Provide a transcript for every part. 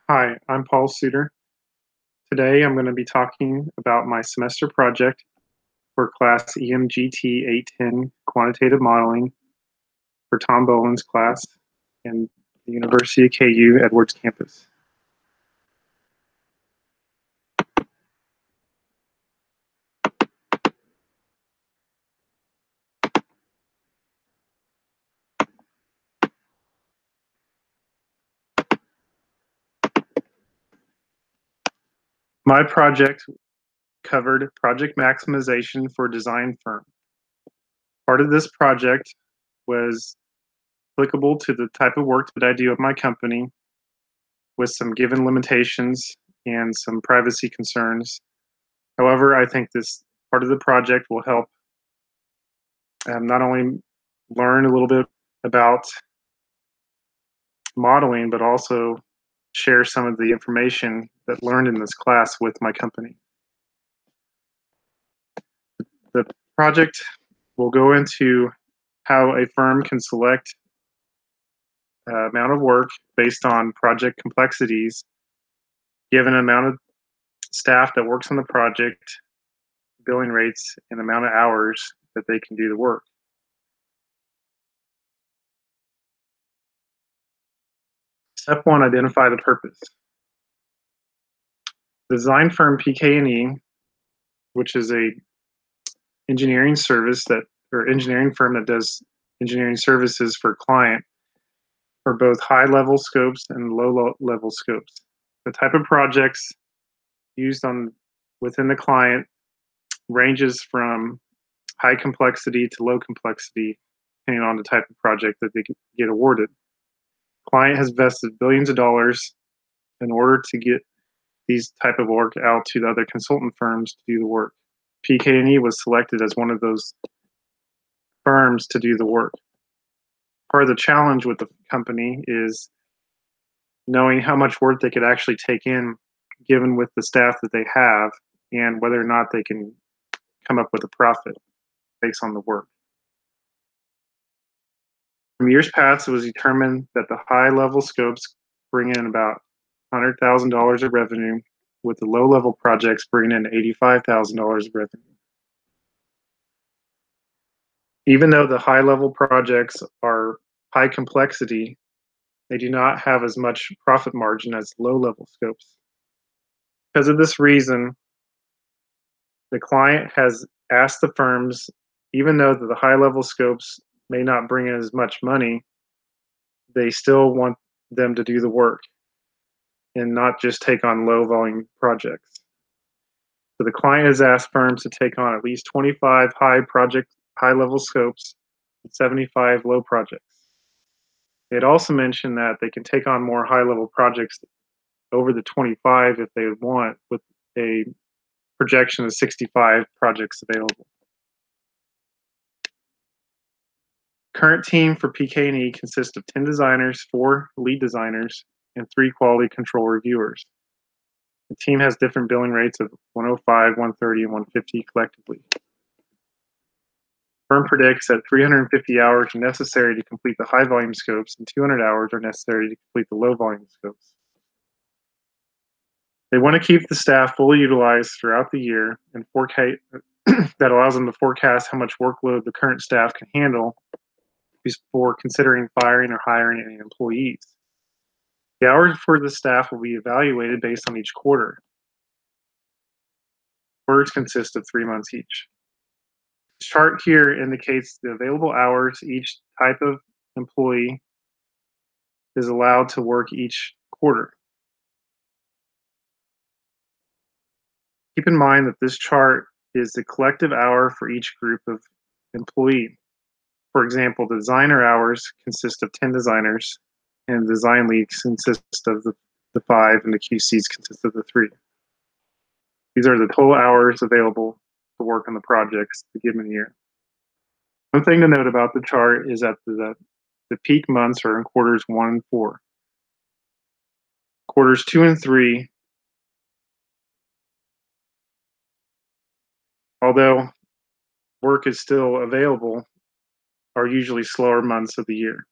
Hi, I'm Paul Suter. Today I'm going to be talking about my semester project for class EMGT 810 Quantitative Modeling for Tom Boland's class in the University of KU Edwards campus. My project covered project maximization for design firm. Part of this project was applicable to the type of work that I do at my company with some given limitations and some privacy concerns. However, I think this part of the project will help not only learn a little bit about modeling, but also share some of the information that learned in this class with my company. The project will go into how a firm can select amount of work based on project complexities, given amount of staff that works on the project, billing rates, and amount of hours that they can do the work. Step one, identify the purpose. The design firm PK&E, which is a engineering service that or engineering firm that does engineering services for client for both high level scopes and low level scopes. The type of projects used on within the client ranges from high complexity to low complexity, depending on the type of project that they get awarded. Client has invested billions of dollars in order to get these type of work out to the other consultant firms to do the work. PK&E was selected as one of those firms to do the work. Part of the challenge with the company is knowing how much work they could actually take in given with the staff that they have and whether or not they can come up with a profit based on the work. From years past, it was determined that the high level scopes bring in about $100,000 of revenue, with the low level projects bringing in $85,000 of revenue. Even though the high level projects are high complexity, they do not have as much profit margin as low level scopes. Because of this reason, the client has asked the firms, even though the high level scopes may not bring in as much money, they still want them to do the work and not just take on low volume projects. So the client has asked firms to take on at least 25 high level scopes and 75 low projects. They'd also mentioned that they can take on more high level projects over the 25 if they want, with a projection of 65 projects available. Current team for PK&E consists of 10 designers, 4 lead designers, and 3 quality control reviewers. The team has different billing rates of 105, 130, and 150 collectively. Firm predicts that 350 hours are necessary to complete the high volume scopes and 200 hours are necessary to complete the low volume scopes. They want to keep the staff fully utilized throughout the year and forecast that allows them to forecast how much workload the current staff can handle before considering firing or hiring any employees. The hours for the staff will be evaluated based on each quarter. Quarters consist of 3 months each. The chart here indicates the available hours each type of employee is allowed to work each quarter. Keep in mind that this chart is the collective hour for each group of employee. For example, the designer hours consist of 10 designers, and design leads consist of the 5, and the QCs consist of the 3. These are the total hours available to work on the projects the given year. One thing to note about the chart is that the peak months are in quarters 1 and 4. Quarters 2 and 3, although work is still available, are usually slower months of the year.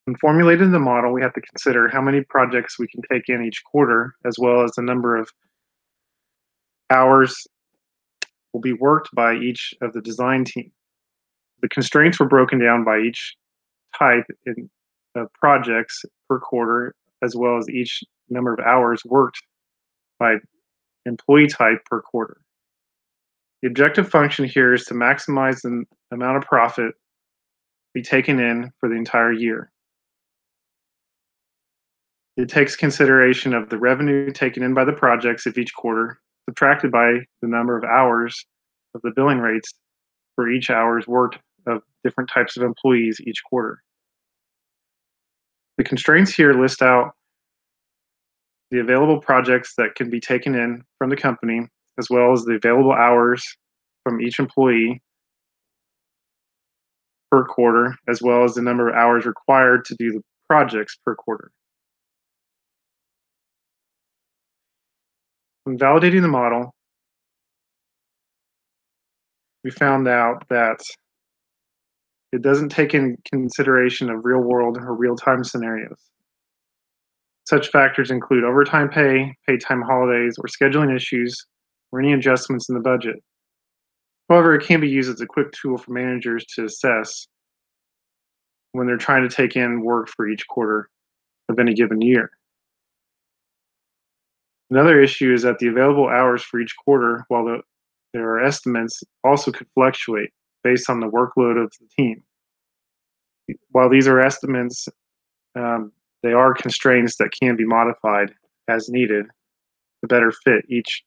When formulating the model, we have to consider how many projects we can take in each quarter, as well as the number of hours will be worked by each of the design team. The constraints were broken down by each type of projects per quarter, as well as each number of hours worked by employee type per quarter. The objective function here is to maximize the amount of profit be taken in for the entire year. It takes consideration of the revenue taken in by the projects of each quarter, subtracted by the number of hours of the billing rates for each hour's worked of different types of employees each quarter. The constraints here list out the available projects that can be taken in from the company, as well as the available hours from each employee per quarter, as well as the number of hours required to do the projects per quarter. When validating the model, we found out that it doesn't take in consideration of real world or real time scenarios. Such factors include overtime pay, paid time holidays, or scheduling issues, or any adjustments in the budget. However, it can be used as a quick tool for managers to assess when they're trying to take in work for each quarter of any given year. Another issue is that the available hours for each quarter, while there are estimates, also could fluctuate based on the workload of the team. While these are estimates, they are constraints that can be modified as needed to better fit each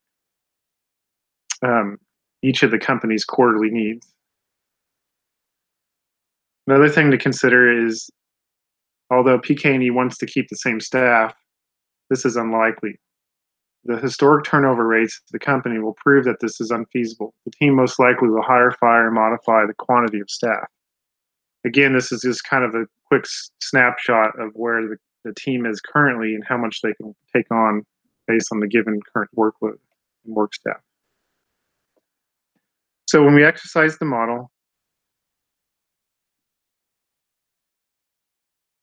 of the company's quarterly needs. Another thing to consider is, although PK&E wants to keep the same staff, this is unlikely. The historic turnover rates of the company will prove that this is unfeasible. The team most likely will hire, fire, and modify the quantity of staff. Again, this is just kind of a quick snapshot of where the team is currently and how much they can take on based on the given current workload and work staff. So when we exercise the model,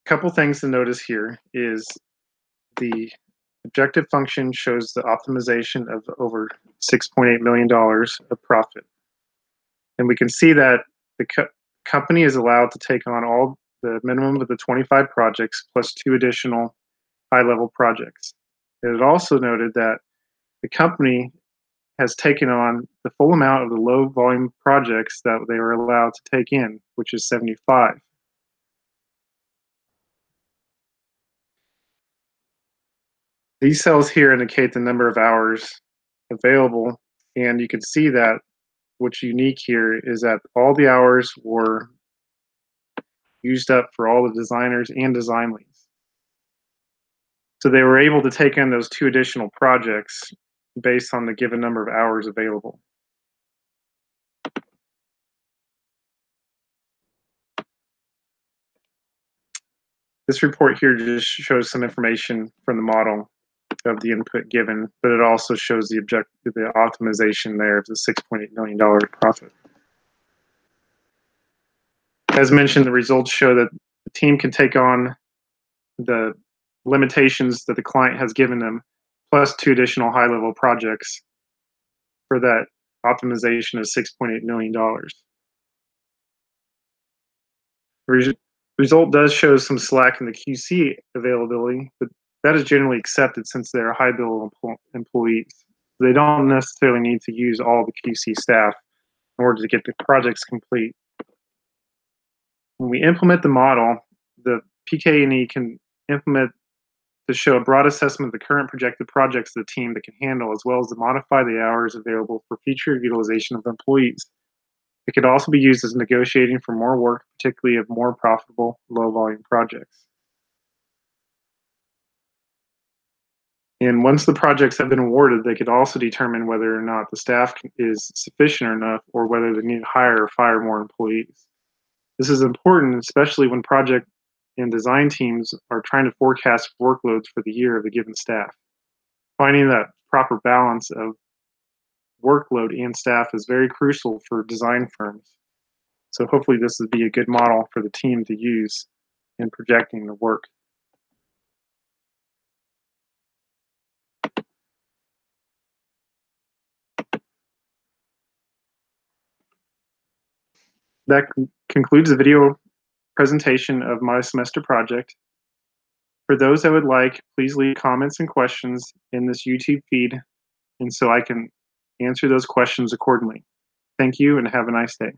a couple things to notice here is the objective function shows the optimization of over $6.8 million of profit. And we can see that the company is allowed to take on all the minimum of the 25 projects plus 2 additional high-level projects. It also noted that the company has taken on the full amount of the low-volume projects that they were allowed to take in, which is 75. These cells here indicate the number of hours available, and you can see that what's unique here is that all the hours were used up for all the designers and design leads. So they were able to take in those 2 additional projects based on the given number of hours available. This report here just shows some information from the model of the input given, but it also shows the optimization there of the $6.8 million profit. As mentioned, the results show that the team can take on the limitations that the client has given them, plus 2 additional high-level projects for that optimization of $6.8 million. Result does show some slack in the QC availability, but that is generally accepted since they are high-bill employees. They don't necessarily need to use all the QC staff in order to get the projects complete. When we implement the model, the PK&E can implement to show a broad assessment of the current projected projects of the team that can handle, as well as to modify the hours available for future utilization of employees. It could also be used as negotiating for more work, particularly of more profitable, low-volume projects. And once the projects have been awarded, they could also determine whether or not the staff is sufficient enough or whether they need to hire or fire more employees. This is important, especially when project and design teams are trying to forecast workloads for the year of the given staff. Finding that proper balance of workload and staff is very crucial for design firms. So hopefully this would be a good model for the team to use and projecting the work. That concludes the video presentation of my semester project. For those that would like, please leave comments and questions in this YouTube feed, and so I can answer those questions accordingly. Thank you and have a nice day.